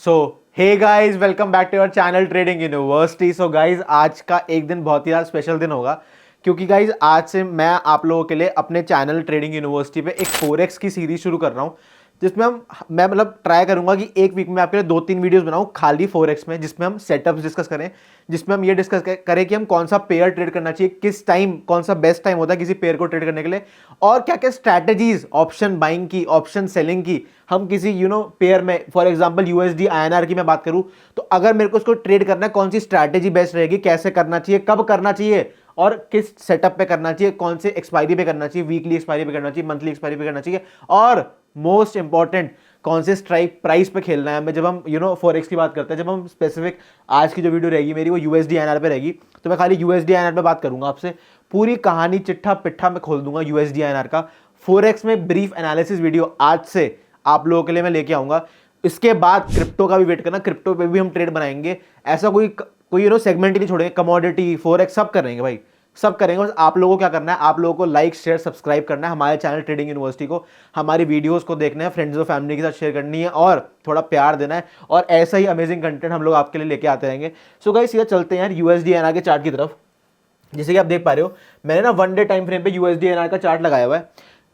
So hey guys, welcome back to your channel trading university. So guys, आज का एक दिन बहुत ही ज़्यादा स्पेशल दिन होगा क्योंकि गाइस आज से मैं आप लोगों के लिए अपने चैनल ट्रेडिंग यूनिवर्सिटी पे एक फोरेक्स की सीरीज शुरू कर रहा हूँ, जिसमें मैं मतलब ट्राई करूंगा कि एक वीक में आपके लिए 2-3 वीडियोस बनाऊं खाली फोरेक्स में, जिसमें हम सेटअप्स डिस्कस करें, जिसमें हम ये डिस्कस करें कि हम कौन सा पेयर ट्रेड करना चाहिए, किस टाइम कौन सा बेस्ट टाइम होता है किसी पेयर को ट्रेड करने के लिए, और क्या क्या स्ट्रैटेजीज ऑप्शन बाइंग की, ऑप्शन सेलिंग की हम किसी पेयर में, फॉर एग्जांपल यूएसडी आईएनआर की मैं बात करूं तो अगर मेरे को उसको ट्रेड करना है कौन सी स्ट्रैटेजी बेस्ट रहेगी, कैसे करना चाहिए, कब करना चाहिए और किस सेटअप पे करना चाहिए, कौन से एक्सपायरी पे करना चाहिए, वीकली एक्सपायरी पे करना चाहिए, मंथली एक्सपायरी पे करना चाहिए, और मोस्ट इंपॉर्टेंट कौन से स्ट्राइक प्राइस पे खेलना है हमें। जब हम फॉरेक्स की बात करते हैं, जब हम स्पेसिफिक आज की जो वीडियो रहेगी मेरी वो यूएसडी आईएनआर पे रहेगी, तो मैं खाली यूएसडी आईएनआर पे बात करूंगा आपसे। पूरी कहानी चिट्ठा पिट्ठा मैं खोल दूंगा यूएसडी आईएनआर का। फोरेक्स में ब्रीफ एनालिसिस वीडियो आज से आप लोगों के लिए मैं लेके आऊंगा। इसके बाद क्रिप्टो का भी वेट करना, क्रिप्टो पे भी हम ट्रेड बनाएंगे। ऐसा कोई कोई सेगमेंट ही नहीं छोड़ेंगे, कमोडिटी फोरेक्स सब करेंगे भाई, सब करेंगे। बस आप लोगों को क्या करना है, आप लोगों को लाइक शेयर सब्सक्राइब करना है हमारे चैनल ट्रेडिंग यूनिवर्सिटी को, हमारी वीडियोस को देखना है, फ्रेंड्स और फैमिली के साथ शेयर करनी है और थोड़ा प्यार देना है, और ऐसा ही अमेजिंग कंटेंट हम लोग आपके लिए लेके आते रहेंगे। सो गाइस, सीधा चलते हैं यार यूएसडी एनआर के चार्ट की तरफ। जैसे कि आप देख पा रहे हो, मैंने ना 1 डे टाइम फ्रेम पे यूएसडी एनआर का चार्ट लगाया हुआ है।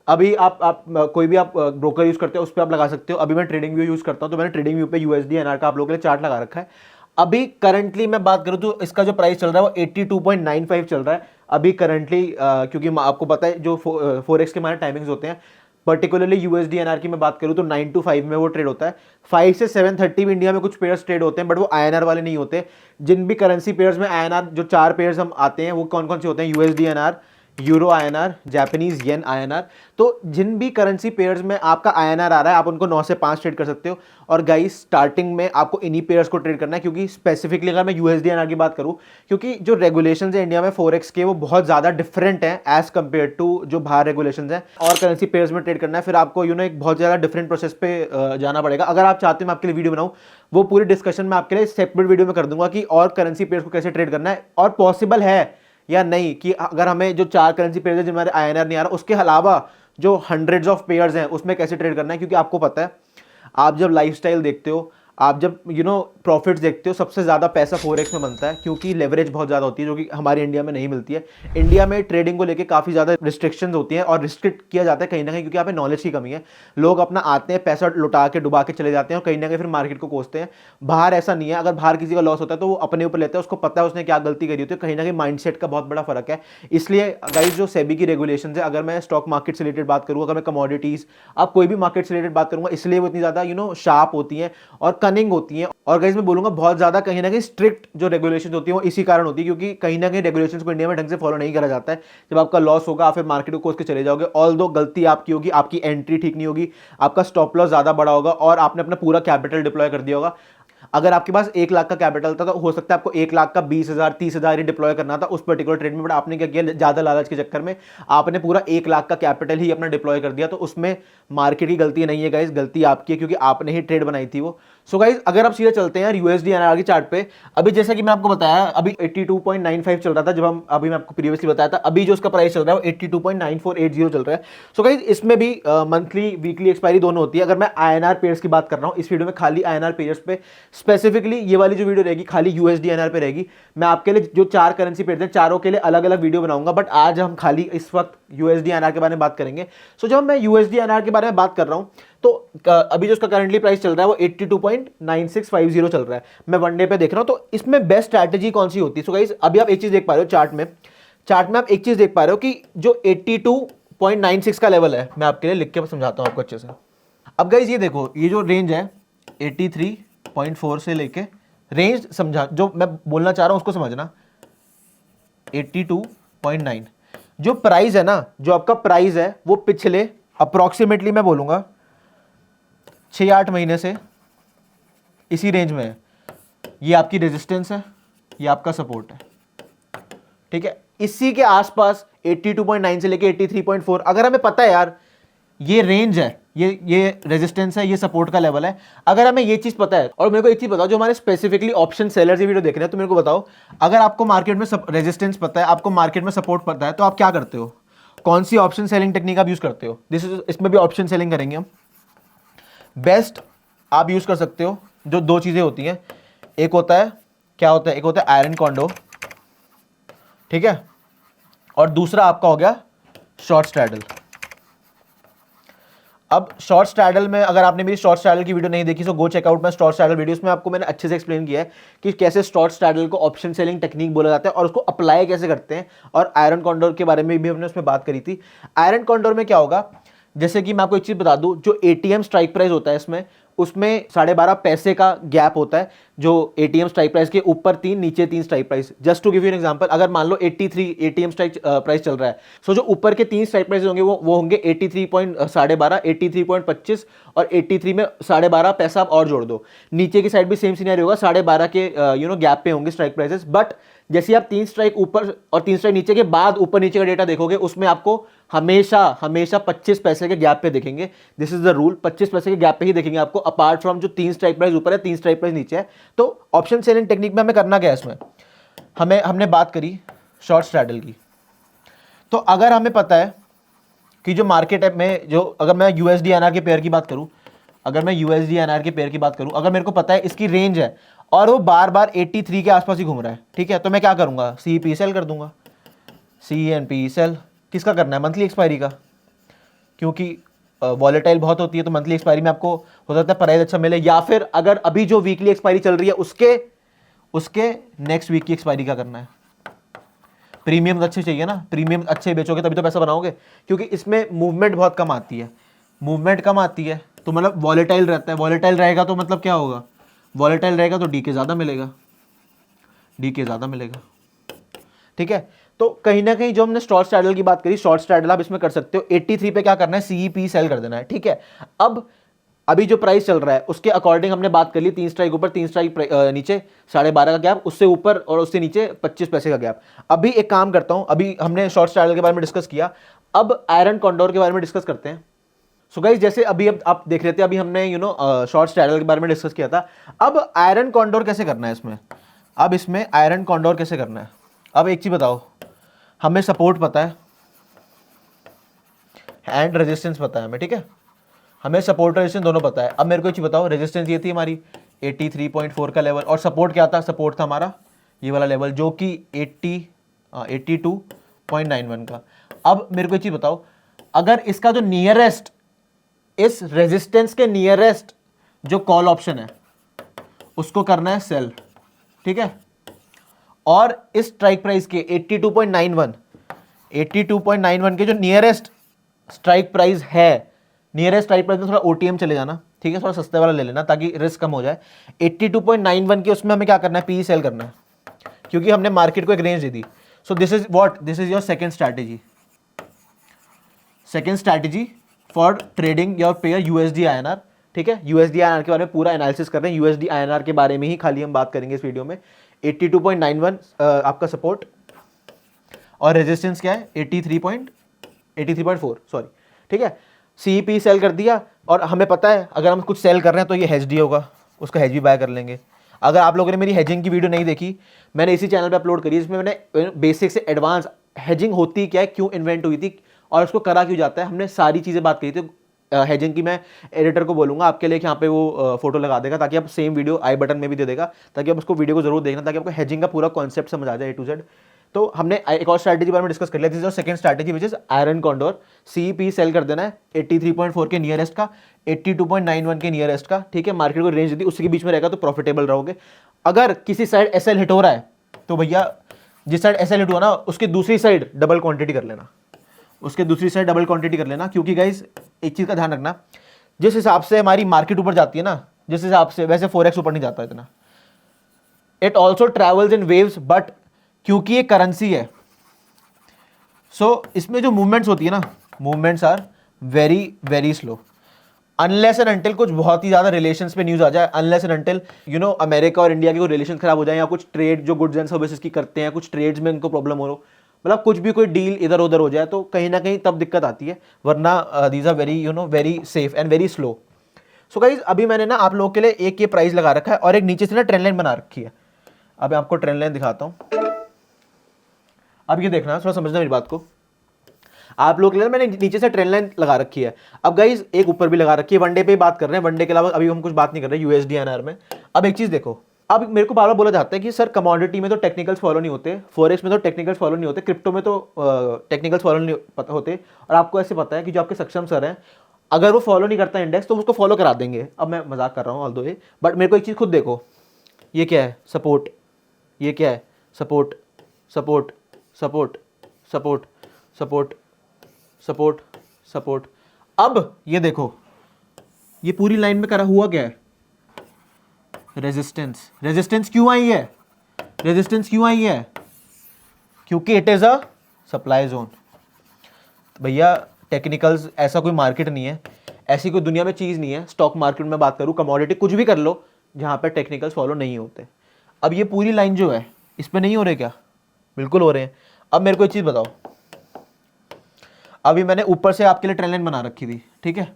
अभी आप कोई भी आप ब्रोकर यूज करते हो उस पर आप लगा सकते हो। अभी मैं ट्रेडिंग व्यू यूज करता हूं, तो मैंने ट्रेडिंग व्यू पे यूएसडी एनआर का आप लोगों के लिए चार्ट लगा रखा है। अभी करंटली मैं बात करूं तो इसका जो प्राइस चल रहा है वो 82.95 चल रहा है अभी करंटली, क्योंकि आपको पता है जो फोरेक्स के हमारे टाइमिंग्स होते हैं, पर्टिकुलरली यूएसडी एनआर की मैं बात करूं तो 9 to 5 में वो ट्रेड होता है। 5 से 7:30 में इंडिया में कुछ पेयर्स ट्रेड होते हैं, बट वो आईएनआर वाले नहीं होते। जिन भी करेंसी पेयर्स में आईएनआर, जो 4 पेयर्स हम आते हैं वो कौन कौन से होते हैं, USD INR, euro INR, Japanese yen INR. तो जिन भी करेंसी पेयर्स में आपका आईएनआर आ रहा है आप उनको 9 से 5 ट्रेड कर सकते हो। और गाइस, स्टार्टिंग में आपको इन्हीं पेयर्स को ट्रेड करना है, क्योंकि स्पेसिफिकली अगर मैं यूएसडी एनआर की बात करूं, क्योंकि जो रेगुलेशंस है इंडिया में फोरेक्स के वो बहुत ज़्यादा डिफरेंट हैं एज कम्पेयर टू जो बाहर रेगुलेशंस हैं। और करेंसी पेयर्स में ट्रेड करना है फिर आपको एक बहुत ज़्यादा डिफरेंट प्रोसेस पे जाना पड़ेगा। अगर आप चाहते हैं मैं आपके लिए वीडियो बनाऊँ, वो पूरी डिस्कशन मैं आपके लिए सेपरेट वीडियो में कर दूंगा कि और करेंसी पेयर्स को कैसे ट्रेड करना है, और पॉसिबल है या नहीं कि अगर हमें जो 4 करेंसी पेयर्स है जिनमें आईएनआर नहीं आ रहा, उसके अलावा जो हंड्रेड्स ऑफ पेयर्स हैं उसमें कैसे ट्रेड करना है। क्योंकि आपको पता है, आप जब लाइफस्टाइल देखते हो, आप जब प्रॉफिट्स देखते हो, सबसे ज़्यादा पैसा फोरेक्स में बनता है, क्योंकि लेवरेज बहुत ज़्यादा होती है जो कि हमारे इंडिया में नहीं मिलती है। इंडिया में ट्रेडिंग को लेकर काफ़ी ज़्यादा रिस्ट्रिक्शंस होती हैं और रिस्ट्रिक्ट किया जाता है कहीं ना कहीं, क्योंकि यहाँ पे नॉलेज की कमी है। लोग अपना आते हैं, पैसा लुटा के डुबा के चले जाते हैं और कहीं ना कहीं फिर मार्केट को कोसते हैं। बाहर ऐसा नहीं है, अगर बाहर किसी का लॉस होता है तो वो अपने ऊपर लेता है, उसको पता है उसने क्या गलती करी होती है। कहीं ना कहीं माइंडसेट का बहुत बड़ा फर्क है। इसलिए गाइस, जो सेबी की रेगुलेशन है, अगर मैं स्टॉक मार्केट से रिलेटेड बात करूँ, अगर मैं कमोडिटीज़, आप कोई भी मार्केट से रिलेटेड बात करूँगा, इसलिए वो इतनी ज़्यादा शार्प होती हैं और कनिंग होती हैं। और गाइस, मैं बोलूंगा बहुत ज्यादा कहीं ना कहीं स्ट्रिक्ट जो रेगुलेशंस होती है वो इसी कारण होती है, क्योंकि कहीं ना कहीं रेगुलेशंस को इंडिया में ढंग से फॉलो नहीं करा जाता है। जब आपका लॉस होगा आप फिर मार्केट को कोस के चले जाओगे, ऑल दो गलती आपकी होगी, आपकी एंट्री ठीक नहीं होगी, आपका स्टॉप लॉस ज्यादा बड़ा होगा और आपने अपना पूरा कैपिटल डिप्लॉय कर दिया होगा। अगर आपके पास 1 लाख का कैपिटल था तो हो सकता है आपको 1 लाख का 20,000 30,000 ही डिप्लॉय करना था उस पर्टिकुलर ट्रेड में, बट आपने क्या किया, ज्यादा लालच के चक्कर में आपने पूरा 1 लाख का कैपिटल ही अपना डिप्लॉय कर दिया। तो उसमें मार्केट की गलती नहीं है गाइस, गलती आपकी है, क्योंकि आपने ही ट्रेड बनाई थी वो। सो गाइस, अगर आप सीधे चलते हैं यार यूएसडी एनआर के चार्ट पे, अभी जैसा कि मैं आपको बताया, अभी 82.95 चल रहा था जब हम, अभी मैं आपको प्रीवियसली बताया था। अभी जो उसका प्राइस चल रहा है वो 82.9480 चल रहा है। सो गाइस, इसमें भी मंथली वीकली एक्सपायरी दोनों होती है। अगर मैं आईएनआर पेयर्स की बात कर रहा हूँ, इस वीडियो में खाली आईएनआर पेयर्स पे, स्पेसिफिकली ये वाली जो वीडियो रहेगी खाली यूएसडी एनआर पे रहेगी। मैं आपके लिए जो 4 करेंसी पेयर्स हैं चारों के लिए अलग अलग वीडियो बनाऊंगा, बट आज हम खाली इस वक्त यूएसडी एनआर के बारे में बात करेंगे। सो जब मैं यूएसडी एनआर के बारे में बात कर रहा हूं तो अभी जो उसका करंटली प्राइस चल रहा है वो 82.9650 चल रहा है। मैं 1 डे पे देख रहा हूं, तो इसमें बेस्ट स्ट्रैटेजी कौन सी होती है। सो गाइस, अभी आप एक चीज देख पा रहे हो चार्ट में आप एक चीज देख पा रहे हो कि जो 82.96 का लेवल है, मैं आपके लिए लिख के समझाता हूं आपको अच्छे से। अब गाइस ये देखो, ये जो रेंज है 83.4 से लेके, रेंज समझा, जो मैं बोलना चाह रहा हूं उसको समझना, 82.9 जो प्राइस है ना, जो आपका प्राइस है वो पिछले अप्रोक्सीमेटली मैं बोलूंगा 6-8 महीने से इसी रेंज में है। ये आपकी रेजिस्टेंस है, ये आपका सपोर्ट है, ठीक है। इसी के आसपास 82.9 से लेके 83.4, अगर हमें पता है यार ये रेंज है, ये रेजिस्टेंस है, ये सपोर्ट का लेवल है, अगर हमें ये चीज पता है। और मेरे को एक चीज बताओ, जो हमारे स्पेसिफिकली ऑप्शन सेलर्स ये वीडियो देख रहे हैं, तो मेरे को बताओ, अगर आपको मार्केट में रेजिस्टेंस पता है, आपको मार्केट में सपोर्ट पता है, तो आप क्या करते हो, कौन सी ऑप्शन सेलिंग टेक्निक आप यूज करते हो। इसमें भी ऑप्शन सेलिंग करेंगे हम। बेस्ट आप यूज कर सकते हो जो दो चीजें होती हैं, एक होता है क्या होता है, एक होता है आयरन कॉन्डोर, ठीक है, और दूसरा आपका हो गया शॉर्ट स्ट्रैडल। अब शॉर्ट स्ट्रैडल में अगर आपने मेरी शॉर्ट स्ट्रैडल की वीडियो नहीं देखी तो गो चेकआउट में शॉर्ट स्ट्रैडल वीडियोस में आपको मैंने अच्छे से एक्सप्लेन किया है कि कैसे शॉर्ट स्ट्रैडल को ऑप्शन सेलिंग टेक्निक बोला जाता है और उसको अप्लाई कैसे करते हैं, और आयरन कॉन्डोर के बारे में भी हमने उसमें बात करी थी। आयरन कॉन्डोर में क्या होगा, जैसे कि मैं आपको एक चीज बता दूं, जो एटीएम स्ट्राइक प्राइस होता है इसमें, उसमें 12.5 पैसे का गैप होता है, जो एटीएम स्ट्राइक प्राइस के ऊपर 3 नीचे 3 strike price. Just to give you an example, अगर मान लो 83 एटीएम स्ट्राइक प्राइस चल रहा है, सो जो ऊपर के 3 स्ट्राइक प्राइस होंगे वो होंगे 83.12, 83.25 और 83 में 12.5 पैसा आप और जोड़ दो। नीचे की साइड भी सेम सिनेरियो होगा, 12.5 के गैप पे होंगे स्ट्राइक प्राइसेस। बट जैसे आप 3 स्ट्राइक ऊपर और 3 स्ट्राइक नीचे के बाद ऊपर नीचे का डेटा देखोगे, उसमें आपको हमेशा हमेशा 25 पैसे के गैप पे देखेंगे। दिस इज द रूल, 25 पैसे के गैप पे ही देखेंगे आपको, अपार्ट फ्रॉम जो 3 स्ट्राइक प्राइस ऊपर है 3 स्ट्राइक प्राइस नीचे है। तो ऑप्शन सेलिंग टेक्निक में हमें करना क्या है, इसमें हमने बात करी शॉर्ट स्ट्रैडल की। तो अगर हमें पता है कि जो मार्केट में जो, अगर मैं यूएसडी एनआर के पेयर की बात करूं, अगर मेरे को पता है इसकी रेंज है और वो बार बार 83 के आसपास ही घूम रहा है, ठीक है, तो मैं क्या करूंगा, सीपी सेल कर दूंगा। सीएनपी सेल किसका करना है, मंथली एक्सपायरी का, क्योंकि वॉलेटाइल बहुत होती है, तो मंथली एक्सपायरी में आपको हो सकता है प्राइस अच्छा मिले, या फिर अगर अभी जो वीकली एक्सपायरी चल रही है उसके नेक्स्ट वीक की एक्सपायरी का करना है। प्रीमियम अच्छे चाहिए ना, प्रीमियम अच्छे बेचोगे तभी तो पैसा बनाओगे, क्योंकि इसमें मूवमेंट बहुत कम आती है, तो मतलब वॉलेटाइल रहता है। वॉलेटाइल रहेगा तो मतलब क्या होगा, वॉलेटाइल रहेगा तो डी के ज़्यादा मिलेगा, ठीक है। तो कहीं ना कहीं जो हमने शॉर्ट स्ट्रैडल की बात करी, शॉर्ट स्ट्रैडल आप इसमें कर सकते हो। 83 पे क्या करना है, सीईपी सेल कर देना है, ठीक है। अब अभी जो प्राइस चल रहा है उसके अकॉर्डिंग हमने बात कर ली, 3 स्ट्राइक ऊपर 3 स्ट्राइक नीचे 12.5 का गैप, उससे ऊपर और उससे नीचे 25 पैसे का गैप। अभी एक काम करता हूं, अभी हमने शॉर्ट स्ट्रैडल के बारे में डिस्कस किया, अब आयरन कॉन्डोर के बारे में डिस्कस करते हैं। सो गाइस, जैसे अभी अब आप देख रहे थे, अभी हमने शॉर्ट स्ट्रैडल के बारे में डिस्कस किया था। अब आयरन कॉन्डोर कैसे करना है इसमें, अब एक चीज बताओ, हमें सपोर्ट पता है एंड रेजिस्टेंस पता है हमें, ठीक है, हमें सपोर्ट और रेजिस्टेंस दोनों पता है। अब मेरे को एक चीज बताओ, रेजिस्टेंस ये थी हमारी 83.4 का लेवल, और सपोर्ट क्या था, सपोर्ट था हमारा ये वाला लेवल जो कि 82.91 का। अब मेरे को एक चीज बताओ, अगर इसका जो नियरेस्ट, इस रेजिस्टेंस के नियरेस्ट जो कॉल ऑप्शन है उसको करना है सेल, ठीक है, और इस स्ट्राइक प्राइस के 82.91 के जो नियरेस्ट स्ट्राइक प्राइस है, नियरेस्ट स्ट्राइक प्राइस में थोड़ा ओटीएम चले जाना, ठीक है, थोड़ा सस्ते वाला ले लेना ताकि रिस्क कम हो जाए। 82.91 के उसमें हमें क्या करना है, पी सेल करना है, क्योंकि हमने मार्केट को एक range they the. So this is your second strategy for trading your pair USD INR, ठीक है। यूएसडी आईएनआर के बारे में पूरा एनालिसिस कर रहे हैं, यूएसडी आईएनआर के बारे में ही खाली हम बात करेंगे इस वीडियो में। 82.91 आपका सपोर्ट और रेजिस्टेंस क्या है, 83.4 सॉरी, ठीक है। सीईपी सेल कर दिया, और हमें पता है अगर हम कुछ सेल कर रहे हैं तो ये हेज होगा, उसका हेज भी बाय कर लेंगे। अगर आप लोगों ने मेरी हेजिंग की वीडियो नहीं देखी, मैंने इसी चैनल पे अपलोड करी है, जिसमें मैंने बेसिक से एडवांस हेजिंग होती क्या है, क्यों इन्वेंट हुई थी और उसको करा क्यों जाता है, हमने सारी चीज़ें बात करी थी। हेजिंग की मैं एडिटर को बोलूंगा आपके लिए कि यहाँ पे वो फोटो लगा देगा, ताकि आप सेम वीडियो आई बटन में भी दे देगा, ताकि आप उसको वीडियो को जरूर देखना, ताकि आपको हेजिंग का पूरा कॉन्सेप्ट समझ आ जाए A to Z। तो हमने एक और स्ट्रैटेजी बारे में डिस्कस कर लिया, this is second strategy which is iron condor. सीईपी सेल कर देना है 83.4 के नियरेस्ट का, 82.91 के नियरेस्ट का, ठीक है। मार्केट को रेंज दी, उसी के बीच में रहेगा तो प्रॉफिटेबल रहोगे। अगर किसी साइड एसएल हिट हो रहा है तो भैया जिस साइड एसएल हिट हुआ ना, उसकी दूसरी साइड डबल क्वांटिटी कर लेना, क्योंकि गाइज एक चीज का ध्यान रखना, जिस हिसाब से हमारी मार्केट ऊपर जाती है ना, जिस हिसाब से, वैसे फोरेक्स ऊपर नहीं जाता इतना, it also travels in waves, but क्योंकि ये करेंसी है, सो इसमें जो मूवमेंट्स होती है ना, movements are very very slow, unless and until कुछ बहुत ही ज्यादा रिलेशंस पे न्यूज आ जाए, अनलेस एंड अनटिल अमेरिका और इंडिया के कोई रिलेशन खराब हो जाए, या कुछ ट्रेड जो गुड्स एंड सर्विसेज की करते हैं, कुछ ट्रेड्स में इनको प्रॉब्लम हो, मतलब कुछ भी कोई डील इधर उधर हो जाए, तो कहीं ना कहीं तब दिक्कत आती है, वरना these are very very safe and very slow. So guys, अभी मैंने ना आप लोगों के लिए एक ये प्राइस लगा रखा है और एक नीचे से ना ट्रेंड लाइन बना रखी है। अब मैं आपको ट्रेंड लाइन दिखाता हूं, अब ये देखना, थोड़ा समझना मेरी बात को। आप लोग के लिए मैंने नीचे से ट्रेंड लाइन लगा रखी है। अब गाइज एक ऊपर भी लगा रखी है, वनडे पे ही बात कर रहे हैं, वनडे के अलावा अभी हम कुछ बात नहीं कर रहे यूएसडी एनआर में। अब एक चीज देखो, अब मेरे को बार बार बोला जाता है कि सर कमोडिटी में तो टेक्निकल्स फॉलो नहीं होते, फॉरेक्स में तो टेक्निकल्स फॉलो नहीं होते, क्रिप्टो में तो टेक्निकल्स फॉलो नहीं पता होते, और आपको ऐसे पता है कि जो आपके सक्षम सर हैं अगर वो फॉलो नहीं करता इंडेक्स तो उसको फॉलो करा देंगे। अब मैं मजाक कर रहा हूँ ऑल्दो ये, बट मेरे को एक चीज़ खुद देखो, ये क्या है सपोर्ट, ये क्या है support, support support support support support support. अब ये देखो ये पूरी लाइन में करा हुआ क्या है, रेजिस्टेंस। रेजिस्टेंस क्यों आई है, रेजिस्टेंस क्यों आई है, क्योंकि it is a supply zone. भैया टेक्निकल्स ऐसा कोई मार्केट नहीं है, ऐसी कोई दुनिया में चीज़ नहीं है, स्टॉक मार्केट में बात करूँ, कमोडिटी कुछ भी कर लो, जहाँ पे टेक्निकल्स फॉलो नहीं होते। अब ये पूरी लाइन जो है इस पे नहीं हो रहे क्या, बिल्कुल हो रहे हैं। अब मेरे को एक चीज़ बताओ, अभी मैंने ऊपर से आपके लिए ट्रेंड लाइन बना रखी थी, ठीक है।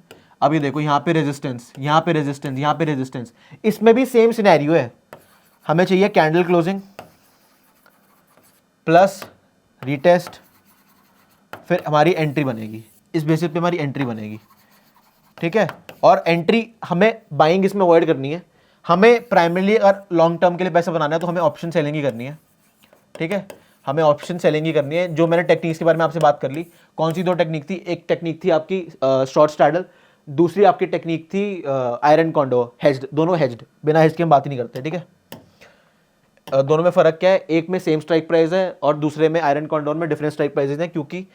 अभी देखो यहाँ पे रेजिस्टेंस, यहाँ पे रेजिस्टेंस, यहाँ पे रेजिस्टेंस, इसमें भी सेम सिनेरियो है। हमें चाहिए कैंडल क्लोजिंग प्लस रीटेस्ट, फिर हमारी एंट्री बनेगी, इस बेसिस पे हमारी एंट्री बनेगी, ठीक है। और एंट्री हमें बाइंग इसमें अवॉइड करनी है, हमें प्राइमरीली अगर लॉन्ग टर्म के लिए पैसा बनाना है तो हमें ऑप्शन सेलिंग ही करनी है, ठीक है। हमें ऑप्शन सेलिंग ही करनी है। जो मैंने टेक्निक्स के बारे में आपसे बात कर ली, कौन सी दो टेक्निक थी, एक टेक्निक थी आपकी शॉर्ट स्ट्रैडल, दूसरी आपकी टेक्निक थी आयरन कॉन्डो, हेज्ड, दोनों हेज्ड, बिना हेज्ड के हम बात ही नहीं करते, ठीक है। दोनों में फ़र्क क्या है, एक में सेम स्ट्राइक प्राइस है और दूसरे में आयरन कॉन्डोर में डिफरेंट स्ट्राइक प्राइसेज हैं, क्योंकि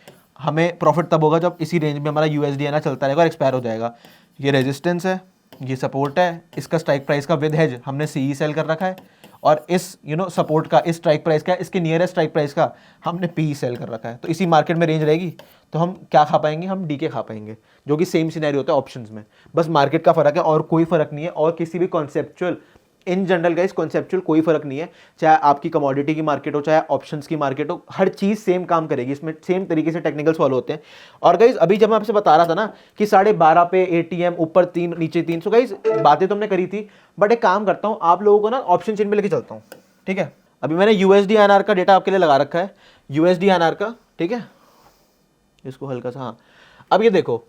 हमें प्रॉफिट तब होगा जब इसी रेंज में हमारा यूएसडी आना चलता रहेगा और एक्सपायर हो जाएगा। ये रेजिस्टेंस है, ये सपोर्ट है, इसका स्ट्राइक प्राइस का विद हेज हमने सीई सेल कर रखा है, और इस सपोर्ट का, इस स्ट्राइक प्राइस का, इसके नियरेस्ट स्ट्राइक प्राइस का हमने पी सेल कर रखा है। तो इसी मार्केट में रेंज रहेगी तो हम क्या खा पाएंगे, हम डीके खा पाएंगे, जो कि सेम सिनेरियो होता है ऑप्शंस में, बस मार्केट का फर्क है और कोई फर्क नहीं है। और किसी भी conceptual, in general guys conceptual कोई फर्क नहीं है, चाहे आपकी कमोडिटी की मार्केट हो चाहे ऑप्शंस की मार्केट हो, हर चीज सेम काम करेगी, इसमें सेम तरीके से टेक्निकल्स फॉलो होते हैं। और गाइस अभी जब मैं आपसे बता रहा था ना कि 12:30 पे एटीएम, ऊपर 3 नीचे 3, सो गाइस बातें तो हमने करी थी, बट एक काम करता हूँ आप लोगों को ना ऑप्शन चेन में लेके चलता हूँ, ठीक है। अभी मैंने यूएसडी आईएनआर का डेटा आपके लिए लगा रखा है, यूएसडी आईएनआर का, ठीक है, इसको हल्का सा, हाँ। अब ये देखो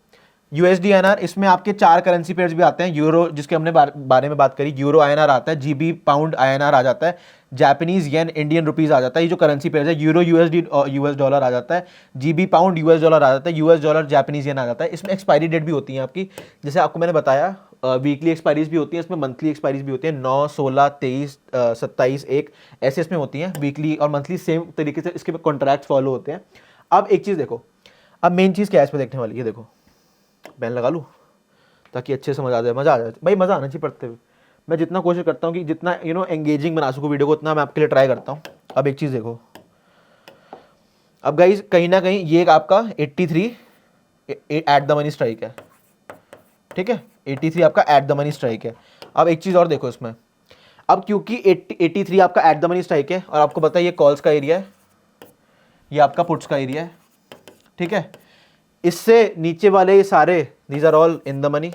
यूएसडी आईएनआर, इसमें आपके 4 करेंसी पेयर्स भी आते हैं, यूरो जिसके हमने बारे में बात करी, यूरो आईएनआर आता है, जीबी पाउंड आईएनआर आ जाता है, जापानीज येन इंडियन रुपीज आ जाता है, ये जो करेंसी पेयर्स है, यूरो यूएसडी यूएस डॉलर आ जाता है, जीबी पाउंड यूएस डॉलर आ जाता है, यूएस डॉलर जापानीज येन आ जाता है। इसमें एक्सपायरी डेट भी होती है आपकी, जैसे आपको मैंने बताया वीकली एक्सपायरीज भी होती है, इसमें मंथली एक्सपायरीज भी होती है, 9, 16, 23, 27, 1 ऐसे इसमें होती हैं, वीकली और मंथली सेम तरीके से इसके कॉन्ट्रैक्ट फॉलो होते हैं। अब एक चीज़ देखो, अब मेन चीज़ क्या है इस पर देखने वाली, ये देखो बैन लगा लूँ ताकि अच्छे समझ आ जाए, मज़ा आ जाए भाई, मज़ा आना चाहिए पढ़ते हुए। मैं जितना कोशिश करता हूँ कि जितना एंगेजिंग बना सकूँ वीडियो को, उतना मैं आपके लिए ट्राई करता हूँ। अब एक चीज़ देखो, अब गाइस कहीं ना कहीं ये आपका 83 एट द मनी स्ट्राइक है, ठीक है, 83 आपका एट द मनी स्ट्राइक है। अब एक चीज़ और देखो इसमें, अब क्योंकि 83 आपका एट द मनी स्ट्राइक है और आपको पता है ये कॉल्स का एरिया है, ये आपका पुट्स का एरिया है, ठीक है, इससे नीचे वाले ये सारे these are all in the money,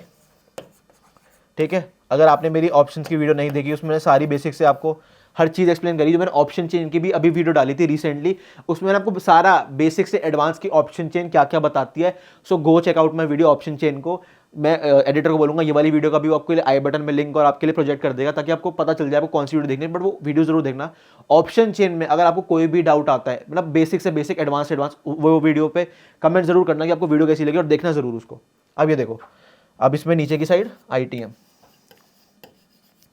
ठीक है। अगर आपने मेरी ऑप्शंस की वीडियो नहीं देखी, उसमें मैंने सारी बेसिक से आपको हर चीज़ एक्सप्लेन करी, जो मैंने ऑप्शन चेन की भी अभी वीडियो डाली थी रिसेंटली, उसमें मैंने आपको सारा बेसिक से एडवांस की ऑप्शन चेन क्या क्या बताती है। So go check out my video option chain को। मैं एडिटर को बोलूँगा ये वाली वीडियो का भी आपके लिए आई बटन में लिंक और आपके लिए प्रोजेक्ट कर देगा, ताकि आपको पता चल जाए आपको कौन सी वीडियो देखनी है, बट वो वीडियो जरूर देखना। ऑप्शन चेन में अगर आपको कोई भी डाउट आता है, मतलब बेसिक से बेसिक एडवांस वो वीडियो पे कमेंट जरूर करना कि आपको वीडियो कैसी लगी और देखना जरूर उसको। अब ये देखो, अब इसमें नीचे की साइड ITM,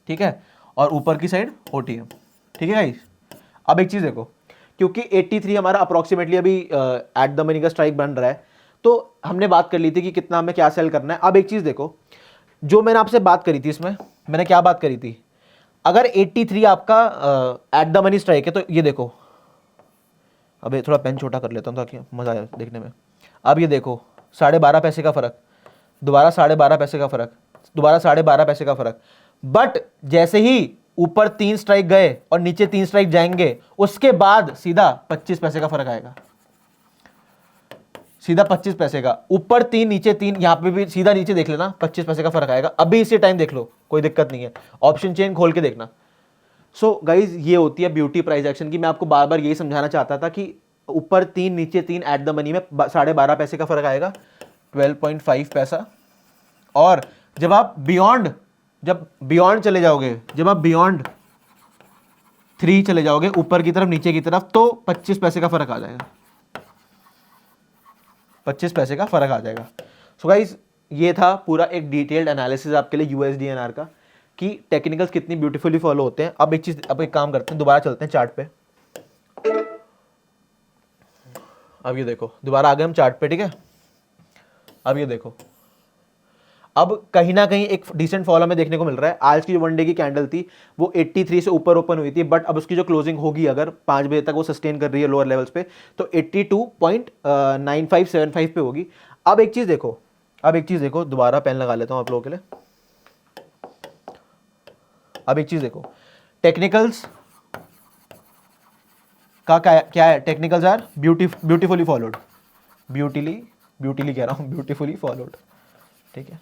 ठीक है, और ऊपर की साइड OTM, ठीक है गाइस। अब एक चीज़ देखो, क्योंकि 83 हमारा अप्रॉक्सीमेटली अभी एट द मनी का स्ट्राइक बन रहा है, तो हमने बात कर ली थी कि कितना हमें क्या सेल करना है। अब एक चीज़ देखो, जो मैंने आपसे बात करी थी, इसमें मैंने क्या बात करी थी, अगर 83 आपका एट द मनी स्ट्राइक है, तो ये देखो, अब थोड़ा पेन छोटा कर लेता हूँ ताकि मज़ा आए देखने में। अब ये देखो 12.5 पैसे का फ़र्क, दोबारा 12.5 पैसे का फ़र्क, दोबारा 12.5 पैसे का फ़र्क, बट जैसे ही ऊपर 3 स्ट्राइक गए और नीचे 3 स्ट्राइक जाएंगे, उसके बाद सीधा 25 पैसे का फ़र्क आएगा, सीधा 25 पैसे का, ऊपर 3 नीचे 3, यहाँ पे भी सीधा नीचे देख लेना, 25 पैसे का फ़र्क आएगा। अभी इसी टाइम देख लो, कोई दिक्कत नहीं है, ऑप्शन चेन खोल के देखना। सो गाइज ये होती है ब्यूटी प्राइस एक्शन की। मैं आपको बार बार यही समझाना चाहता था कि ऊपर 3 नीचे 3 एट द मनी में 12.5 पैसे का फर्क आएगा, 12.5 पैसा। और जब आप बियॉन्ड चले जाओगे, जब आप बियॉन्ड 3 चले जाओगे ऊपर की तरफ नीचे की तरफ, तो 25 पैसे का फर्क आ जाएगा, 25 पैसे का फर्क आ जाएगा। सो गाइस ये था पूरा एक डिटेल्ड एनालिसिस आपके लिए USD/INR का, कि टेक्निकल्स कितनी ब्यूटीफुली फॉलो होते हैं। अब एक काम करते हैं, दोबारा चलते हैं चार्ट पे। अब ये देखो, दोबारा आ गए हम चार्ट पे, ठीक है। अब ये देखो, अब कहीं ना कहीं एक डिसेंट फॉल हमें देखने को मिल रहा है। आज की जो वन डे की कैंडल थी वो 83 से ऊपर ओपन हुई थी, बट अब उसकी जो क्लोजिंग होगी, अगर 5 बजे तक वो सस्टेन कर रही है लोअर लेवल्स पे, तो 82.9575 पे होगी। अब एक चीज देखो, दोबारा पेन लगा लेता हूं आप लोगों के लिए। अब एक चीज देखो, टेक्निकल्स का क्या है, टेक्निकल्स आर ब्यूटीफुली फॉलोड, ब्यूटीली कह रहा हूं, ब्यूटीफुली फॉलोड, ठीक है।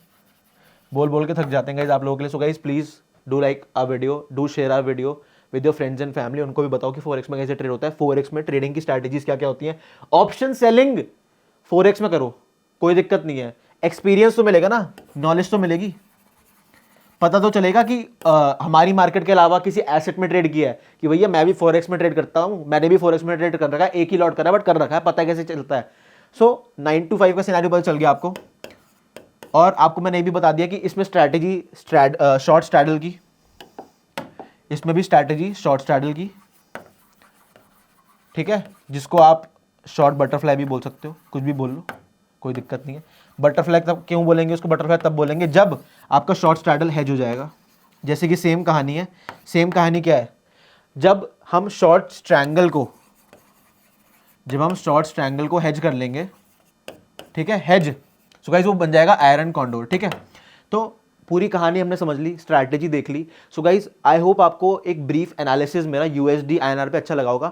बोल के थक जाते हैं गाइस आप लोगों के लिए। So guys please do like our video, do share our video with your friends and family. उनको भी बताओ कि फॉरेक्स में कैसे ट्रेड होता है, फॉरेक्स में ट्रेडिंग की स्ट्रैटेजीज क्या क्या होती हैं। ऑप्शन सेलिंग फॉरेक्स में करो, कोई दिक्कत नहीं है, एक्सपीरियंस तो मिलेगा ना, नॉलेज तो मिलेगी, पता तो चलेगा कि हमारी मार्केट के अलावा किसी एसेट में ट्रेड किया है, कि भैया मैं भी फॉरेक्स में ट्रेड करता हूं, मैंने भी फॉरेक्स में ट्रेड कर रखा है, एक ही लॉट करा बट कर रखा है, पता है कैसे चलता है। सो 9 to 5 का सिनेरियो पता चल गया आपको। और आपको मैंने ये भी बता दिया कि इसमें स्ट्रैटेजी शॉर्ट स्ट्रैडल की, इसमें भी स्ट्रैटेजी शॉर्ट स्ट्रैडल की, ठीक है, जिसको आप शॉर्ट बटरफ्लाई भी बोल सकते हो, कुछ भी बोल लो, कोई दिक्कत नहीं है। बटरफ्लाई तब क्यों बोलेंगे उसको, बटरफ्लाई तब बोलेंगे जब आपका शॉर्ट स्ट्रैडल हेज हो जाएगा। जैसे कि सेम कहानी है, सेम कहानी क्या है, जब हम शॉर्ट स्ट्रैंगल को हेज कर लेंगे, ठीक है, हेज, सो गाइस वो बन जाएगा आयरन कॉन्डोर, ठीक है। तो पूरी कहानी हमने समझ ली, स्ट्रैटेजी देख ली। सो गाइस आई होप आपको एक ब्रीफ एनालिसिस मेरा USD/INR पे अच्छा लगा होगा।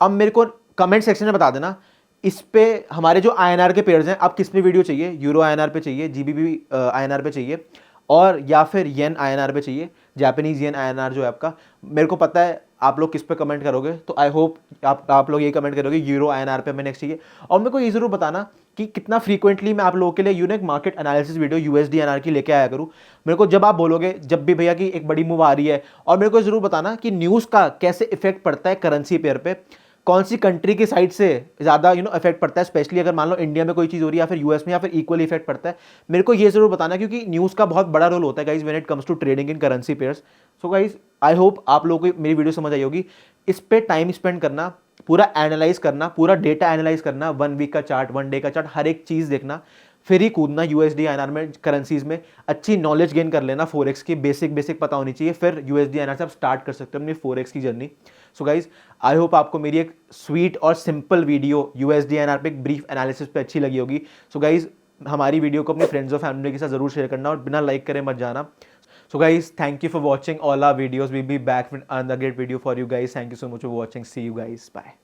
अब मेरे को कमेंट सेक्शन में बता देना, इस पे हमारे जो INR के पेयर्स हैं, आप किस पे वीडियो चाहिए, यूरो INR पे चाहिए, GBP INR पे चाहिए, और या फिर येन INR पे चाहिए, जापानीज येन INR जो है आपका। मेरे को पता है आप लोग किस पे कमेंट करोगे, तो आई होप आप लोग ये कमेंट करोगे यूरो INR पे हमें नेक्स्ट चाहिए। और मेरे को ये जरूर बताना कि कितना फ्रीक्वेंटली मैं आप लोगों के लिए unique market analysis video USD/INR की लेके आया करूँ। मेरे को जब आप बोलोगे, जब भी भैया कि एक बड़ी मूव आ रही है, और मेरे को जरूर बताना कि न्यूज़ का कैसे इफेक्ट पड़ता है करेंसी पेयर पे, कौन सी कंट्री की साइड से ज़्यादा इफेक्ट पड़ता है, स्पेशली अगर मान लो इंडिया में कोई चीज़ हो रही है या फिर US में, या फिर इक्वली इफेक्ट पड़ता है। मेरे को ये जरूर बताना, क्योंकि न्यूज़ का बहुत बड़ा रोल होता है guys when it comes to trading in currency pairs. So guys I hope आप लोगों को मेरी वीडियो समझ आई होगी। इस पे टाइम स्पेंड करना, पूरा एनालाइज करना, पूरा डेटा एनालाइज करना, 1 वीक का चार्ट, 1 डे का चार्ट, हर एक चीज़ देखना, फिर ही कूदना USD/INR में, करेंसीज में अच्छी नॉलेज गेन कर लेना, फॉरेक्स की बेसिक पता होनी चाहिए, फिर USD/INR से आप स्टार्ट कर सकते हो अपनी फॉरेक्स की journey. So guys I hope आपको मेरी एक स्वीट और सिंपल वीडियो USD/INR पे एक ब्रीफ एनालिसिस पे अच्छी लगी होगी। सो गाइज हमारी वीडियो को अपने फ्रेंड्स और फैमिली के साथ जरूर शेयर करना, और बिना लाइक करे मत जाना। So guys, thank you for watching all our videos. We'll be back with another great video for you guys. Thank you so much for watching. See you guys. Bye.